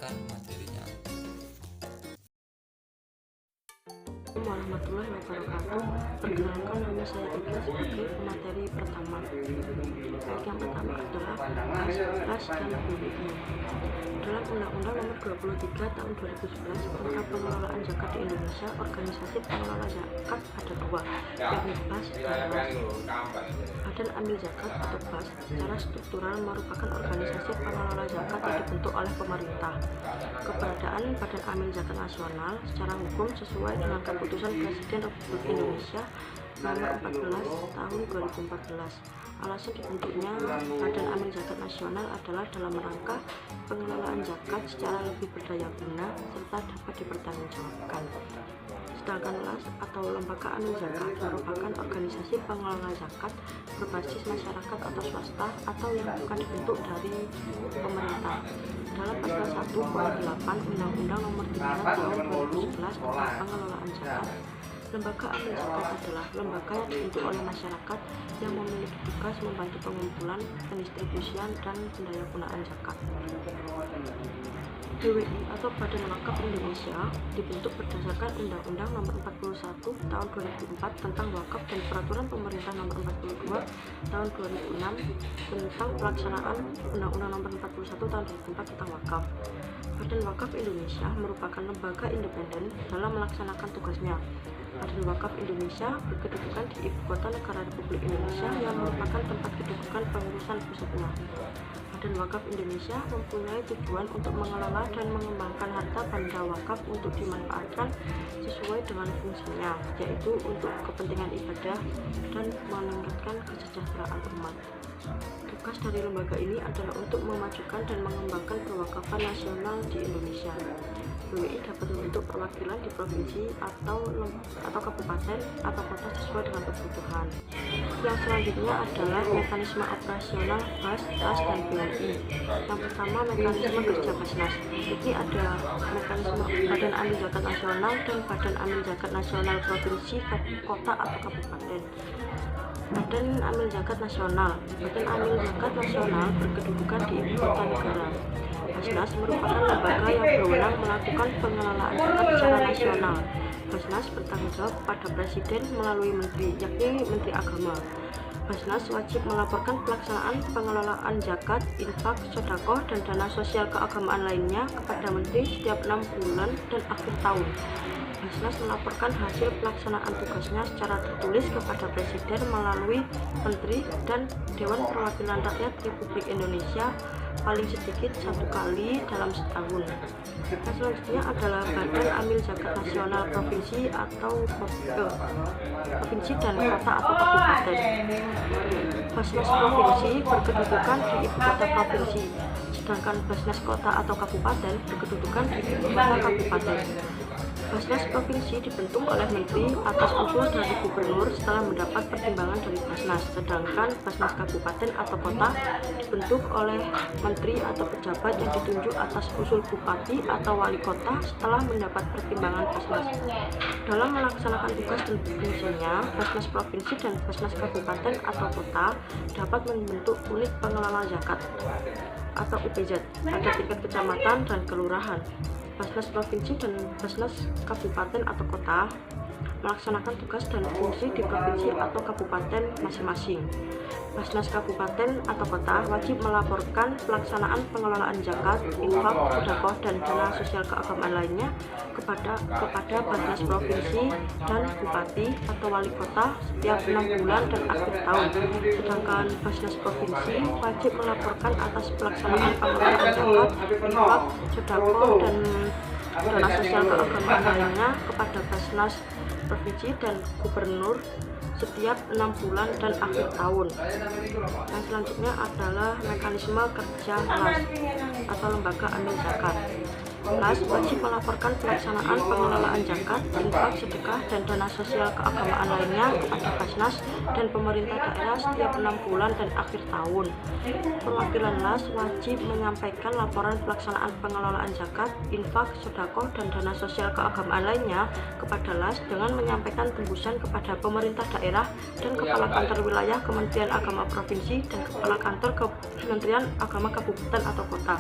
menjelaskan materinya. Warahmatullahi wabarakatuh. Perkenalkan, nama saya Ika sebagai pemateri pertama. Baik, yang pertama adalah Ras dan BWI. Dalam Undang-Undang Nomor 23 Tahun 2011 tentang pengelolaan zakat di Indonesia, organisasi pengelola zakat ada dua, yakni BAS dan LAS. Badan Amil Zakat atau BAS secara struktural merupakan organisasi pengelola zakat yang dibentuk oleh pemerintah. Keberadaan Badan Amil Zakat Nasional secara hukum sesuai dengan Keputusan Presiden Republik Indonesia Nomor 14 Tahun 2014. Alasan dibentuknya Badan Amil Zakat Nasional adalah dalam rangka pengelolaan zakat secara lebih berdaya guna serta dapat dipertanggungjawabkan. Sedangkan LAS atau Lembaga Amil Zakat merupakan organisasi pengelola zakat berbasis masyarakat atau swasta atau yang bukan dibentuk dari pemerintah. Dalam pasal 1/8 Undang-Undang Nomor 3 Tahun 2011 tentang pengelolaan zakat, Lembaga Amil Zakat adalah lembaga yang dibentuk oleh masyarakat yang memiliki tugas membantu pengumpulan, pendistribusian, dan pendayagunaan zakat. BWI atau Badan Wakaf Indonesia dibentuk berdasarkan Undang-Undang Nomor 41 Tahun 2004 tentang Wakaf dan Peraturan Pemerintah Nomor 42 Tahun 2006 tentang pelaksanaan Undang-Undang Nomor 41 Tahun 2004 tentang Wakaf. Badan Wakaf Indonesia merupakan lembaga independen dalam melaksanakan tugasnya. Badan Wakaf Indonesia berkedudukan di Ibu Kota Negara Republik Indonesia yang merupakan tempat kedudukan pengurusan pusatnya. Badan Wakaf Indonesia mempunyai tujuan untuk mengelola dan mengembangkan harta benda wakaf untuk dimanfaatkan sesuai dengan fungsinya, yaitu untuk kepentingan ibadah dan meningkatkan kesejahteraan umat. Tugas dari lembaga ini adalah untuk memajukan dan mengembangkan perwakafan nasional di Indonesia. BWI dapat membentuk perwakilan di provinsi atau kabupaten atau kota sesuai dengan kebutuhan. Yang selanjutnya adalah mekanisme operasional BAS, LAS, dan BWI. Yang pertama, mekanisme kerja Basnas. Ini ada mekanisme Badan Amil Zakat Nasional dan Badan Amil Zakat Nasional provinsi, kota atau kabupaten. Badan Amil Zakat Nasional. Badan Amil Zakat Nasional berkedudukan di Ibu Kota Negara. Basnas merupakan lembaga yang berwenang melakukan pengelolaan zakat secara nasional. Basnas bertanggung jawab pada Presiden melalui Menteri, yakni Menteri Agama. Basnas wajib melaporkan pelaksanaan pengelolaan zakat, infak, sedekah, dan dana sosial keagamaan lainnya kepada Menteri setiap 6 bulan dan akhir tahun. Basnas melaporkan hasil pelaksanaan tugasnya secara tertulis kepada Presiden melalui Menteri dan Dewan Perwakilan Rakyat Republik Indonesia paling sedikit 1 kali dalam setahun. Yang selanjutnya adalah Badan Amil Zakat Nasional Provinsi atau provinsi dan kota atau kabupaten. Basnas Provinsi berkedudukan di Ibu Kota Provinsi, sedangkan Basnas Kota atau Kabupaten berkedudukan di Ibu Kota Kabupaten. Basnas Provinsi dibentuk oleh Menteri atas usul dari Gubernur setelah mendapat pertimbangan dari Basnas, sedangkan Basnas Kabupaten atau Kota dibentuk oleh Menteri atau pejabat yang ditunjuk atas usul Bupati atau Wali Kota setelah mendapat pertimbangan Basnas. Dalam melaksanakan tugas dan fungsinya, Basnas Provinsi dan Basnas Kabupaten atau Kota dapat membentuk unit pengelola zakat atau UPZ pada tingkat kecamatan dan kelurahan. Basnas Provinsi dan Basnas Kabupaten atau Kota melaksanakan tugas dan fungsi di provinsi atau kabupaten masing-masing. Basnas Kabupaten atau Kota wajib melaporkan pelaksanaan pengelolaan zakat, infak, sedekah, dan dana sosial keagamaan lainnya kepada Basnas Provinsi dan Bupati atau Wali Kota setiap 6 bulan dan akhir tahun. Sedangkan Basnas Provinsi wajib melaporkan atas pelaksanaan pengelolaan zakat, infak, sedekah, dan dana sosial keagamaan lainnya kepada Basnas Provinsi dan Gubernur setiap 6 bulan dan akhir tahun. Yang selanjutnya adalah mekanisme kerja LAS atau Lembaga Amil Zakat. LAS wajib melaporkan pelaksanaan pengelolaan zakat, infak, sedekah, dan dana sosial keagamaan lainnya kepada Basnas dan pemerintah daerah setiap 6 bulan dan akhir tahun. Perwakilan LAS wajib menyampaikan laporan pelaksanaan pengelolaan zakat, infak, sedekah, dan dana sosial keagamaan lainnya kepada LAS dengan menyampaikan tembusan kepada pemerintah daerah dan Kepala Kantor Wilayah Kementerian Agama Provinsi dan Kepala Kantor Kementerian Agama Kabupaten atau Kota.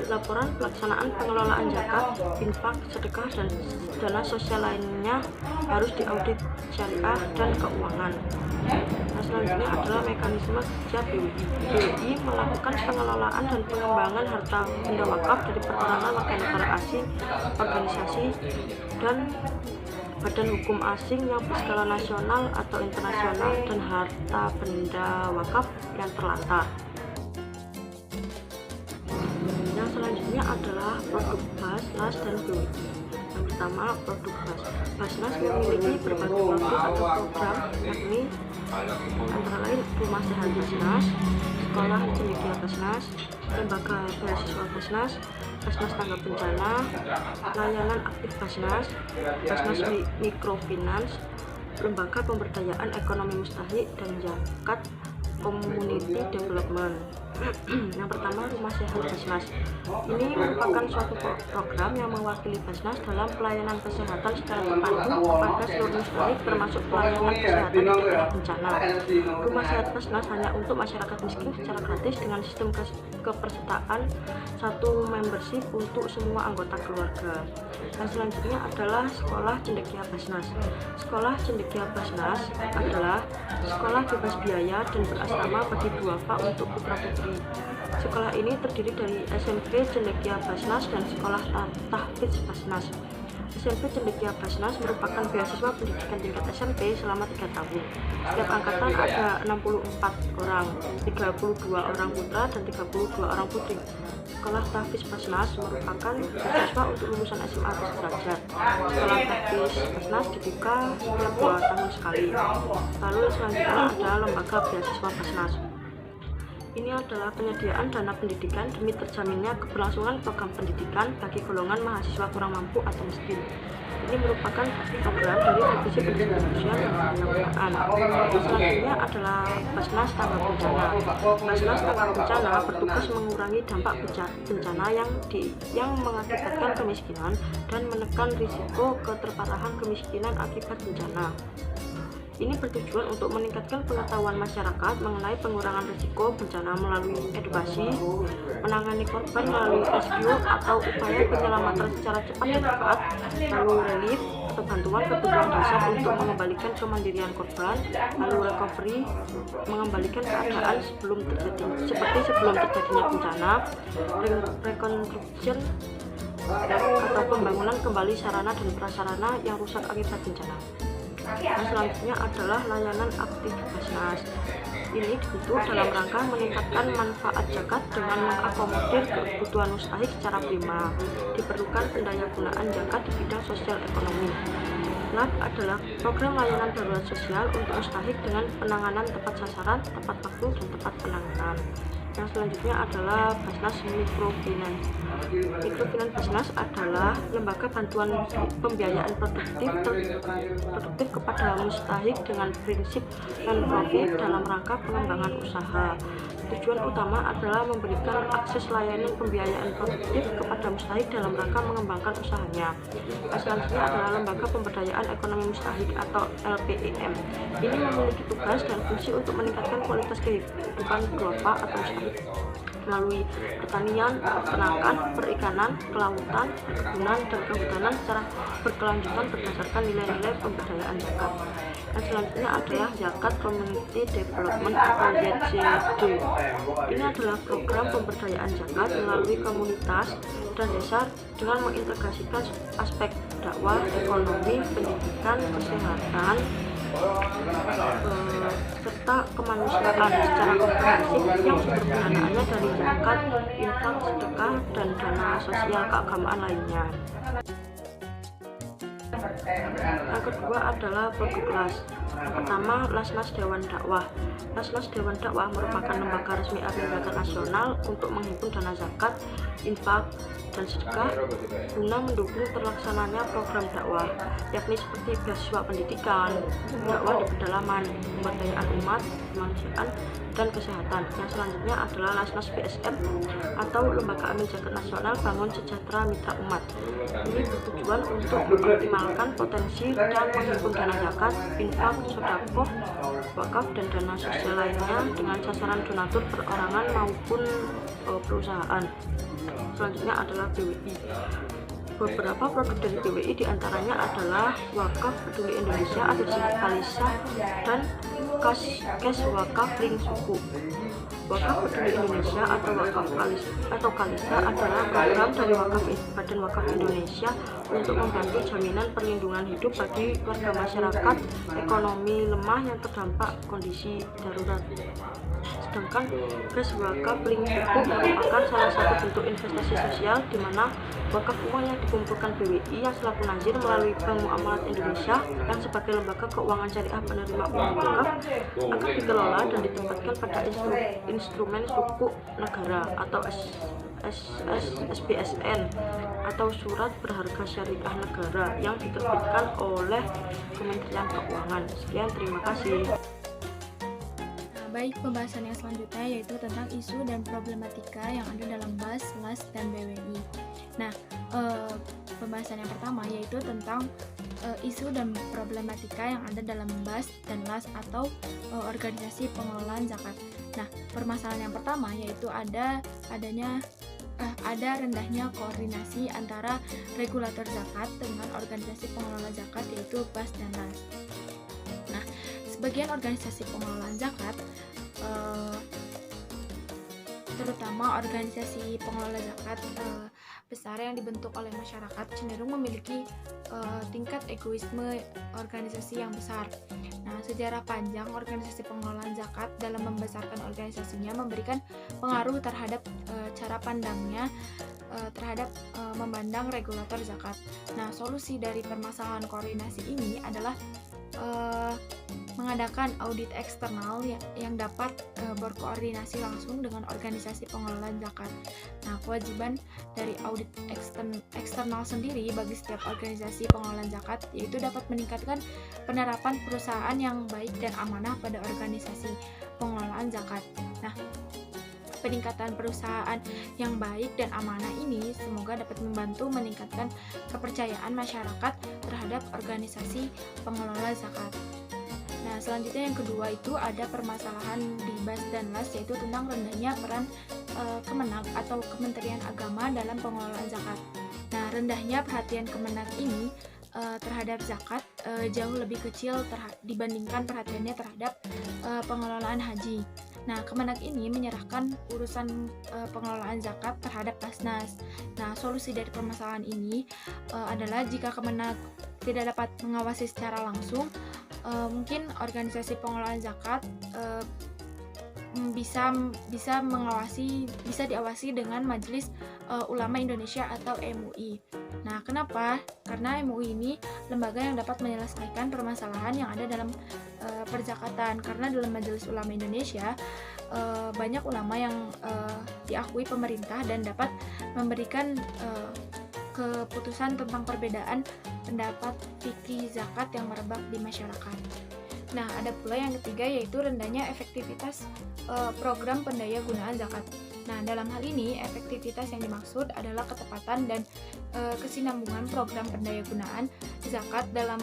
Laporan pelaksanaan pengelolaan zakat, infak, sedekah, dan dana sosial lainnya harus diaudit syariah dan keuangan. Nah, selanjutnya adalah mekanisme kerja BWI. BWI melakukan pengelolaan dan pengembangan harta benda wakaf dari perorangan warga negara asing, organisasi, dan badan hukum asing yang berskala nasional atau internasional, dan harta benda wakaf yang terlantar. Yang selanjutnya adalah produk Basnas dan BWI. Yang pertama, produk Basnas memiliki berbagai produk atau program, yakni antara lain Rumah Sehat Basnas, Sekolah Cendekia Basnas, Lembaga Beasiswa Basnas, Basnas Tangga Bencana, Layanan Aktif Basnas, Basnas Mikrofinance, Lembaga Pemberdayaan Ekonomi Mustahik, dan Zakat Community Development. Yang pertama, Rumah Sehat Basnas. Ini merupakan suatu program yang mewakili Basnas dalam pelayanan kesehatan secara terpadu kepada seluruh mustahik, termasuk pelayanan kesehatan di daerah bencana. Rumah Sehat Basnas hanya untuk masyarakat miskin secara gratis dengan sistem kepesertaan satu membership untuk semua anggota keluarga. Dan selanjutnya adalah Sekolah Cendekia Basnas. Sekolah Cendekia Basnas adalah sekolah bebas biaya dan berasrama bagi duafa untuk putra-putri. Sekolah ini terdiri dari SMP Cendekia Basnas dan Sekolah Tahfidz Basnas. SMP Cendekia Basnas merupakan beasiswa pendidikan tingkat SMP selama 3 tahun. Setiap angkatan ada 64 orang, 32 orang putra dan 32 orang putri. Sekolah Tahfidz Basnas merupakan beasiswa untuk lulusan SMA sederajat. Sekolah Tahfidz Basnas dibuka setiap 2 tahun sekali. Lalu selanjutnya ada Lembaga Beasiswa Basnas. Ini adalah penyediaan dana pendidikan demi terjaminnya keberlangsungan program pendidikan bagi golongan mahasiswa kurang mampu atau miskin. Ini merupakan program dari Divisi Pendidikan Sosial dan Kebudayaan. Selanjutnya adalah Basnas Tangga Bencana. Basnas Tangga Bencana bertugas mengurangi dampak bencana yang mengakibatkan kemiskinan dan menekan risiko keterparahan kemiskinan akibat bencana. Ini bertujuan untuk meningkatkan pengetahuan masyarakat mengenai pengurangan risiko bencana melalui edukasi, menangani korban melalui rescue atau upaya penyelamatan secara cepat dan tepat, lalu relief atau bantuan kebutuhan dasar untuk mengembalikan kemandirian korban, lalu recovery, mengembalikan keadaan sebelum terjadinya bencana, reconstruction atau pembangunan kembali sarana dan prasarana yang rusak akibat bencana. Dan selanjutnya adalah layanan aktif Basnas. Ini dibentuk dalam rangka meningkatkan manfaat zakat dengan mengakomodir kebutuhan mustahik secara prima. Diperlukan pendayagunaan zakat di bidang sosial ekonomi. LAP adalah program layanan darurat sosial untuk mustahik dengan penanganan tepat sasaran, tepat waktu, dan tepat penanganan. Yang selanjutnya adalah Basnas Mikrofinance. Mikrofinance Basnas adalah lembaga bantuan pembiayaan produktif kepada mustahik dengan prinsip non-profit dalam rangka pengembangan usaha. Tujuan utama adalah memberikan akses layanan pembiayaan produktif kepada mustahik dalam rangka mengembangkan usahanya. Selanjutnya adalah Lembaga Pemberdayaan Ekonomi Mustahik atau LPEM. Ini memiliki tugas dan fungsi untuk meningkatkan kualitas kehidupan duafa atau mustahik melalui pertanian, peternakan, perikanan, kelautan, perkebunan, dan kehutanan secara berkelanjutan berdasarkan nilai-nilai pemberdayaan zakat. Dan selanjutnya adalah Zakat Community Development atau ZCD. Ini adalah program pemberdayaan zakat melalui komunitas dan desa dengan mengintegrasikan aspek dakwah, ekonomi, pendidikan, kesehatan, serta kemanusiaan secara komprehensif yang sumber pendanaannya dari zakat, infak, sedekah, dan dana sosial keagamaan lainnya. Yang kedua adalah produk LAS. Yang pertama, Lasnas Dewan Dakwah. Lasnas Dewan Dakwah merupakan lembaga resmi Amin Zakat Nasional untuk menghimpun dana zakat, infak, dan sedekah guna mendukung terlaksananya program dakwah, yakni seperti beasiswa pendidikan, dakwah di pedalaman, pemberdayaan umat, kemanusiaan, dan kesehatan. Yang selanjutnya adalah Lasnas BSM atau Lembaga Amin Zakat Nasional Bangun Sejahtera Mitra Umat. Ini bertujuan untuk mengoptimalkan potensi dan menghimpun dana zakat, infak, sedekah, wakaf, dan dana sosial lainnya dengan sasaran donatur perorangan maupun perusahaan. selanjutnya adalah BWI. Beberapa produk dari BWI diantaranya adalah Wakaf Peduli Indonesia atau singkat Kalisa dan Kes Wakaf Link Suku. Wakaf Peduli Indonesia atau Kalisa adalah program dari Badan Wakaf Indonesia untuk membantu jaminan perlindungan hidup bagi warga masyarakat ekonomi lemah yang terdampak kondisi darurat. Sedangkan Kes Wakaf Link Suku merupakan salah satu bentuk investasi sosial di mana wakaf uang yang dikumpulkan BWI yang selaku nazir melalui Bank Muamalat Indonesia yang sebagai lembaga keuangan syariah penerima uang wakaf akan dikelola dan ditempatkan pada instrumen suku negara atau SBSN atau surat berharga syariah negara yang diterbitkan oleh Kementerian Keuangan. Sekian, terima kasih. Baik, pembahasan yang selanjutnya yaitu tentang isu dan problematika yang ada dalam BAS, LAS, dan BWI. Nah, pembahasan yang pertama yaitu tentang isu dan problematika yang ada dalam BAS dan LAS atau organisasi pengelolaan zakat. Nah, permasalahan yang pertama yaitu ada rendahnya koordinasi antara regulator zakat dengan organisasi pengelola zakat yaitu BAS dan LAS. Nah, sebagian organisasi pengelolaan zakat, terutama organisasi pengelola zakat besar yang dibentuk oleh masyarakat, cenderung memiliki tingkat egoisme organisasi yang besar. Nah, sejarah panjang organisasi pengelolaan zakat dalam membesarkan organisasinya memberikan pengaruh terhadap cara pandangnya terhadap memandang regulator zakat. Nah, solusi dari permasalahan koordinasi ini adalah mengadakan audit eksternal yang dapat berkoordinasi langsung dengan organisasi pengelola zakat. Nah, kewajiban dari audit eksternal sendiri bagi setiap organisasi pengelola zakat yaitu dapat meningkatkan penerapan perusahaan yang baik dan amanah pada organisasi pengelolaan zakat. Nah, peningkatan perusahaan yang baik dan amanah ini semoga dapat membantu meningkatkan kepercayaan masyarakat terhadap organisasi pengelola zakat. Nah, selanjutnya yang kedua itu ada permasalahan di BAS dan LAS yaitu tentang rendahnya peran Kemenag atau Kementerian Agama dalam pengelolaan zakat. Nah, rendahnya perhatian Kemenag ini terhadap zakat jauh lebih kecil dibandingkan perhatiannya terhadap pengelolaan haji. Nah, Kemenag ini menyerahkan urusan pengelolaan zakat terhadap Basnas. Nah, solusi dari permasalahan ini adalah jika Kemenag tidak dapat mengawasi secara langsung, mungkin organisasi pengelolaan zakat bisa diawasi dengan Majelis Ulama Indonesia atau MUI. Nah, kenapa? Karena MUI ini lembaga yang dapat menyelesaikan permasalahan yang ada dalam perzakatan. Karena dalam Majelis Ulama Indonesia banyak ulama yang diakui pemerintah dan dapat memberikan keputusan tentang perbedaan pendapat fikih zakat yang merebak di masyarakat. Nah, ada pula yang ketiga yaitu rendahnya efektivitas program pendayagunaan zakat. Nah, dalam hal ini efektivitas yang dimaksud adalah ketepatan dan kesinambungan program pendayagunaan zakat dalam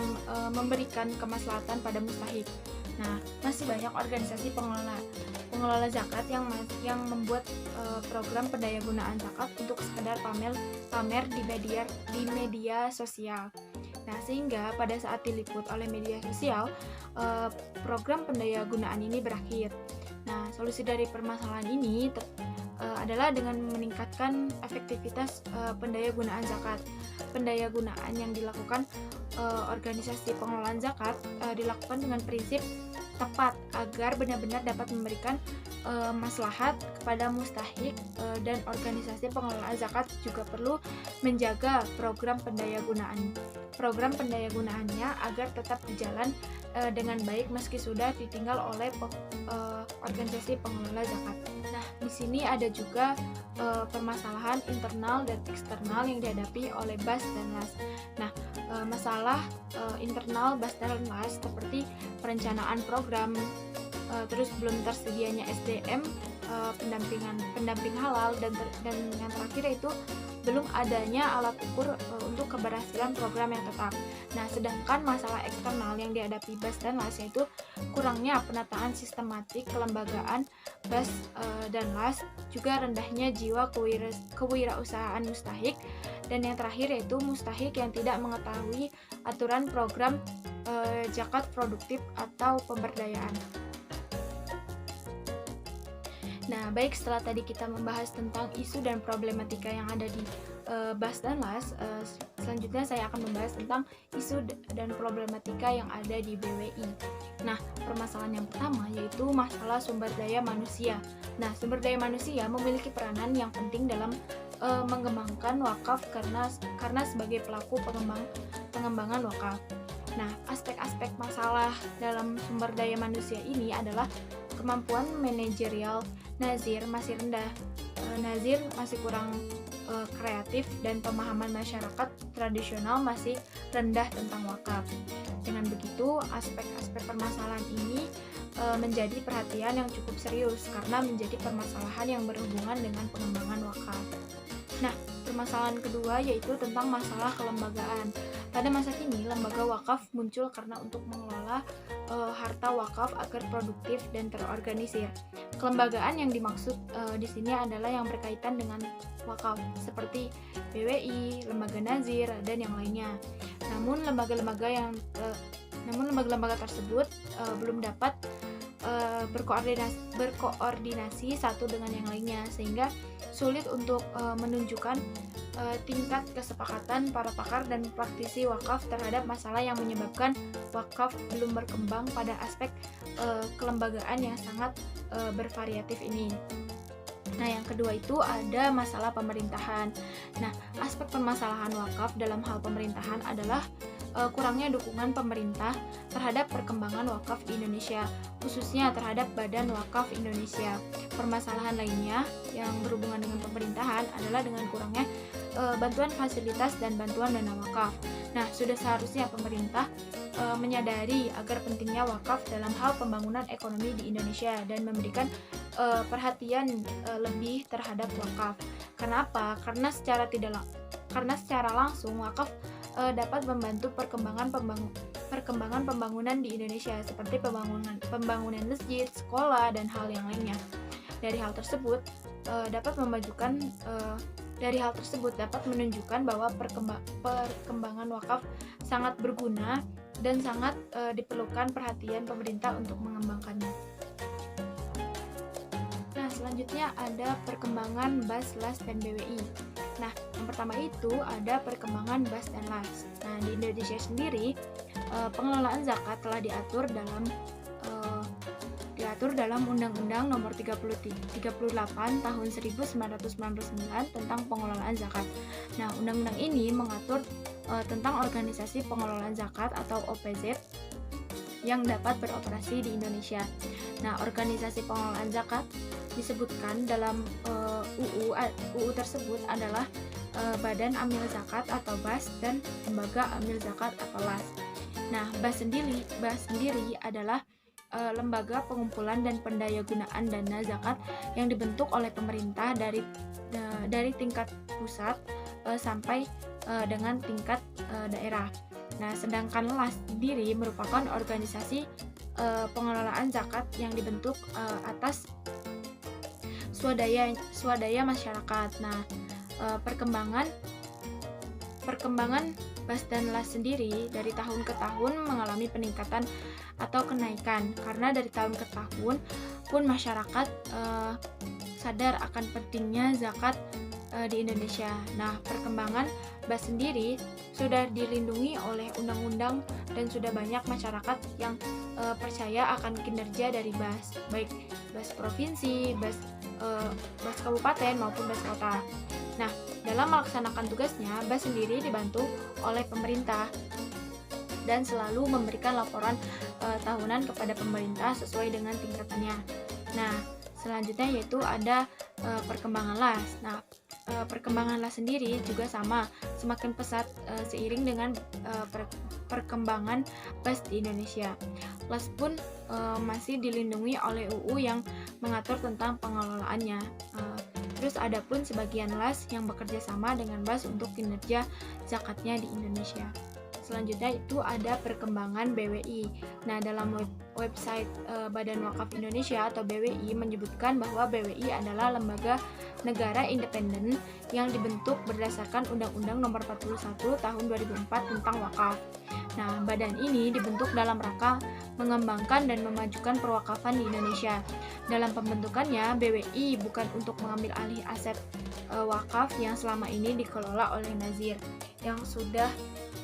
memberikan kemaslahatan pada mustahik. Nah, masih banyak organisasi pengelola zakat yang membuat program pendayagunaan zakat untuk sekedar pamer di media sosial. Nah, sehingga pada saat diliput oleh media sosial, program pendayagunaan ini berakhir. Nah, solusi dari permasalahan ini adalah dengan meningkatkan efektivitas pendayagunaan zakat. Pendayagunaan yang dilakukan organisasi pengelolaan zakat dilakukan dengan prinsip tepat agar benar-benar dapat memberikan maslahat kepada mustahik, dan organisasi pengelola zakat juga perlu menjaga program pendayagunaannya agar tetap berjalan dengan baik meski sudah ditinggal oleh organisasi pengelola zakat. Nah, di sini ada juga permasalahan internal dan eksternal yang dihadapi oleh BAS dan LAS. Nah, masalah internal BAS dan LAS seperti perencanaan program, terus belum tersedianya SDM, pendamping halal, dan yang terakhir yaitu belum adanya alat ukur untuk keberhasilan program yang tetap. Nah, sedangkan masalah eksternal yang dihadapi BAS dan LAS yaitu kurangnya penataan sistematik kelembagaan BAS dan LAS, juga rendahnya jiwa kewirausahaan mustahik, dan yang terakhir yaitu mustahik yang tidak mengetahui aturan program zakat produktif atau pemberdayaan. Nah, baik, setelah tadi kita membahas tentang isu dan problematika yang ada di BAS dan LAS, selanjutnya saya akan membahas tentang isu dan problematika yang ada di BWI. Nah, permasalahan yang pertama yaitu masalah sumber daya manusia. Nah, sumber daya manusia memiliki peranan yang penting dalam mengembangkan wakaf karena sebagai pelaku pengembangan wakaf. Nah, aspek-aspek masalah dalam sumber daya manusia ini adalah kemampuan manajerial Nazir masih rendah. Nazir masih kurang kreatif dan pemahaman masyarakat tradisional masih rendah tentang wakaf. Dengan begitu, aspek-aspek permasalahan ini menjadi perhatian yang cukup serius karena menjadi permasalahan yang berhubungan dengan pengembangan wakaf. Nah, permasalahan kedua yaitu tentang masalah kelembagaan. Pada masa kini, lembaga wakaf muncul karena untuk mengelola harta wakaf agar produktif dan terorganisir. Kelembagaan yang dimaksud di sini adalah yang berkaitan dengan wakaf, seperti BWI, lembaga nazir, dan yang lainnya. Namun lembaga-lembaga tersebut belum dapat berkoordinasi satu dengan yang lainnya, sehingga sulit untuk menunjukkan tingkat kesepakatan para pakar dan praktisi wakaf terhadap masalah yang menyebabkan wakaf belum berkembang pada aspek kelembagaan yang sangat bervariatif ini. Nah, yang kedua itu ada masalah pemerintahan. Nah, aspek permasalahan wakaf dalam hal pemerintahan adalah kurangnya dukungan pemerintah terhadap perkembangan wakaf di Indonesia, khususnya terhadap Badan Wakaf Indonesia. Permasalahan lainnya yang berhubungan dengan pemerintahan adalah dengan kurangnya bantuan fasilitas dan bantuan dana wakaf. Nah, sudah seharusnya pemerintah menyadari agar pentingnya wakaf dalam hal pembangunan ekonomi di Indonesia dan memberikan perhatian lebih terhadap wakaf. Kenapa? Karena secara langsung wakaf dapat membantu perkembangan pembangunan di Indonesia, seperti pembangunan masjid, sekolah, dan hal yang lainnya. Dari hal tersebut dapat menunjukkan bahwa perkembangan wakaf sangat berguna dan sangat diperlukan perhatian pemerintah untuk mengembangkannya. Nah, selanjutnya ada perkembangan BAS, LAS, dan BWI. Nah, yang pertama itu ada perkembangan BAS dan LAS. Nah, di Indonesia sendiri, pengelolaan zakat telah diatur dalam Undang-Undang Nomor 38 Tahun 1999 tentang pengelolaan zakat. Nah, undang-undang ini mengatur tentang organisasi pengelolaan zakat atau OPZ yang dapat beroperasi di Indonesia. Nah, organisasi pengelolaan zakat disebutkan dalam UU tersebut adalah Badan Amil Zakat atau BAS dan Lembaga Amil Zakat atau LAS. Nah, BAS sendiri adalah lembaga pengumpulan dan pendayagunaan dana zakat yang dibentuk oleh pemerintah dari tingkat pusat sampai dengan tingkat daerah. Nah, sedangkan LAS sendiri merupakan organisasi pengelolaan zakat yang dibentuk atas swadaya masyarakat. Nah, perkembangan BAS dan LAS sendiri dari tahun ke tahun mengalami peningkatan atau kenaikan, karena dari tahun ke tahun pun masyarakat sadar akan pentingnya zakat di Indonesia. Nah, perkembangan BAS sendiri sudah dilindungi oleh undang-undang dan sudah banyak masyarakat yang percaya akan kinerja dari BAS, baik BAS provinsi, BAS kabupaten maupun BAS kota. Nah, dalam melaksanakan tugasnya, BAS sendiri dibantu oleh pemerintah dan selalu memberikan laporan tahunan kepada pemerintah sesuai dengan tingkatannya. Nah, selanjutnya yaitu ada perkembangan LAS. Nah, perkembangan LAS sendiri juga sama, semakin pesat seiring dengan perkembangan BAS di Indonesia. LAS pun masih dilindungi oleh UU yang mengatur tentang pengelolaannya. Terus ada pun sebagian LAS yang bekerja sama dengan BAS untuk kinerja zakatnya di Indonesia. Selanjutnya itu ada perkembangan BWI. Nah, dalam website Badan Wakaf Indonesia atau BWI menyebutkan bahwa BWI adalah lembaga negara independen yang dibentuk berdasarkan Undang-Undang Nomor 41 Tahun 2004 tentang wakaf. Nah, badan ini dibentuk dalam rangka mengembangkan dan memajukan perwakafan di Indonesia. Dalam pembentukannya, BWI bukan untuk mengambil alih aset wakaf yang selama ini dikelola oleh Nazir yang sudah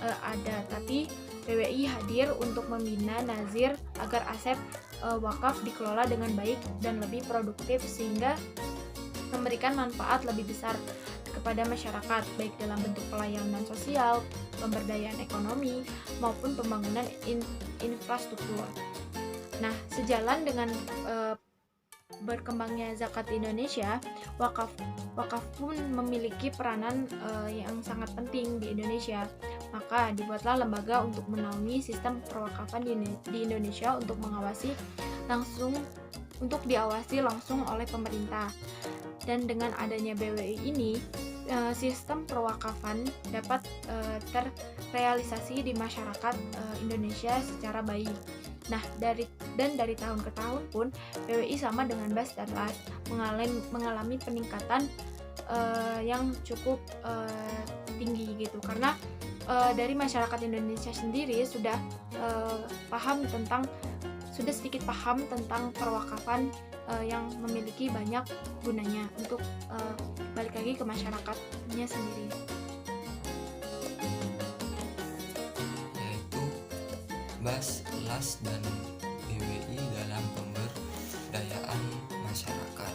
ada, tapi BWI hadir untuk membina Nazir agar aset wakaf dikelola dengan baik dan lebih produktif sehingga memberikan manfaat lebih besar kepada masyarakat, baik dalam bentuk pelayanan sosial, pemberdayaan ekonomi, maupun pembangunan infrastruktur. Nah, sejalan dengan berkembangnya zakat di Indonesia, wakaf pun memiliki peranan yang sangat penting di Indonesia. Maka dibuatlah lembaga untuk menaungi sistem perwakafan di Indonesia untuk diawasi langsung oleh pemerintah. Dan dengan adanya BWI ini, sistem perwakafan dapat terrealisasi di masyarakat Indonesia secara baik. Nah, dari tahun ke tahun pun BWI sama dengan BAS dan LAS mengalami peningkatan yang cukup tinggi gitu, karena dari masyarakat Indonesia sendiri sudah sedikit paham tentang perwakafan yang memiliki banyak gunanya untuk balik lagi ke masyarakatnya sendiri. Yaitu BAS, LAS, dan BWI dalam pemberdayaan masyarakat.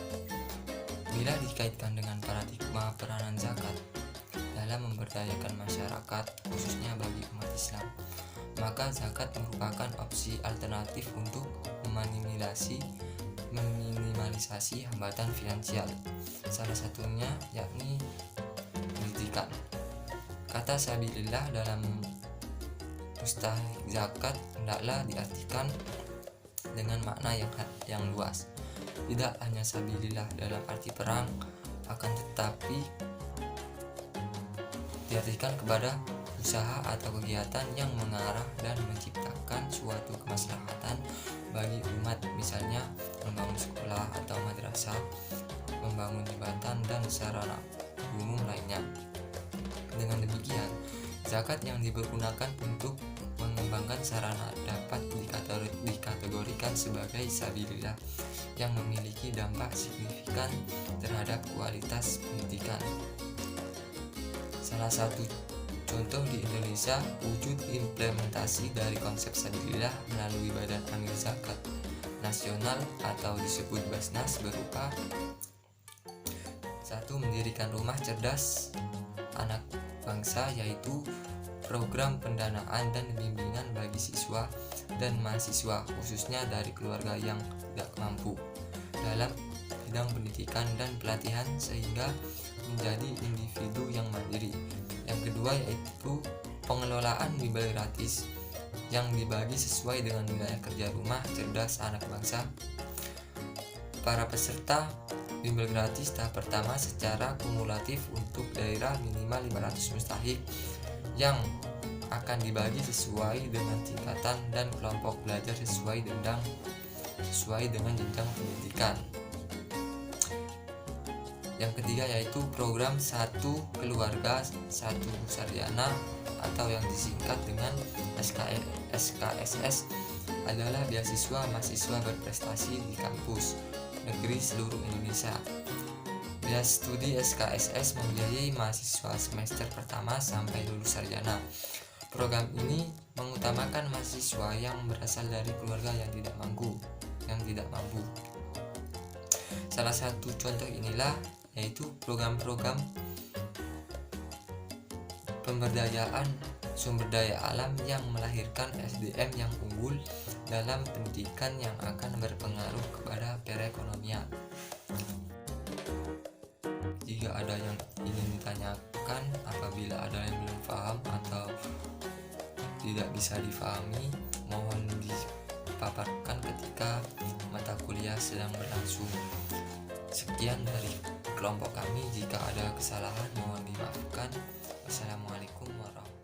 Bila dikaitkan dengan paradigma peranan zakat dalam memberdayakan masyarakat, khususnya bagi umat Islam, maka zakat merupakan opsi alternatif untuk meminimalisasi hambatan finansial. Salah satunya yakni pendidikan. Kata sabilillah dalam mustahik zakat hendaklah diartikan dengan makna yang luas. Tidak hanya sabilillah dalam arti perang, akan tetapi diartikan kepada usaha atau kegiatan yang mengarah dan menciptakan suatu kemaslahatan bagi umat, misalnya membangun sekolah atau madrasah, membangun jembatan dan sarana umum lainnya. Dengan demikian, zakat yang dipergunakan untuk mengembangkan sarana dapat dikategorikan sebagai sabilillah yang memiliki dampak signifikan terhadap kualitas pendidikan. Salah satu contoh di Indonesia wujud implementasi dari konsep sabilillah melalui Badan Amil Zakat Nasional atau disebut Basnas berupa 1. Mendirikan rumah cerdas anak bangsa, yaitu program pendanaan dan bimbingan bagi siswa dan mahasiswa khususnya dari keluarga yang tidak mampu dalam bidang pendidikan dan pelatihan sehingga menjadi individu yang mandiri. Yang kedua yaitu pengelolaan bimbel gratis yang dibagi sesuai dengan wilayah kerja rumah cerdas anak bangsa. Para peserta bimbel gratis tahap pertama secara kumulatif untuk daerah minimal 500 mustahik yang akan dibagi sesuai dengan tingkatan dan kelompok belajar sesuai dengan jenjang pendidikan. Yang ketiga yaitu program satu keluarga satu sarjana atau yang disingkat dengan SKSS adalah beasiswa mahasiswa berprestasi di kampus negeri seluruh Indonesia. Biaya studi SKSS membiayai mahasiswa semester pertama sampai lulus sarjana. Program ini mengutamakan mahasiswa yang berasal dari keluarga yang tidak mampu. Salah satu contoh inilah yaitu program-program pemberdayaan sumber daya alam yang melahirkan SDM yang unggul dalam pendidikan yang akan berpengaruh kepada perekonomian. Jika ada yang ingin ditanyakan, apabila ada yang belum paham atau tidak bisa difahami, mohon dipaparkan ketika mata kuliah sedang berlangsung. Sekian dari kelompok kami. Jika ada kesalahan mohon dimaafkan. Wassalamualaikum warahmatullahi wabarakatuh.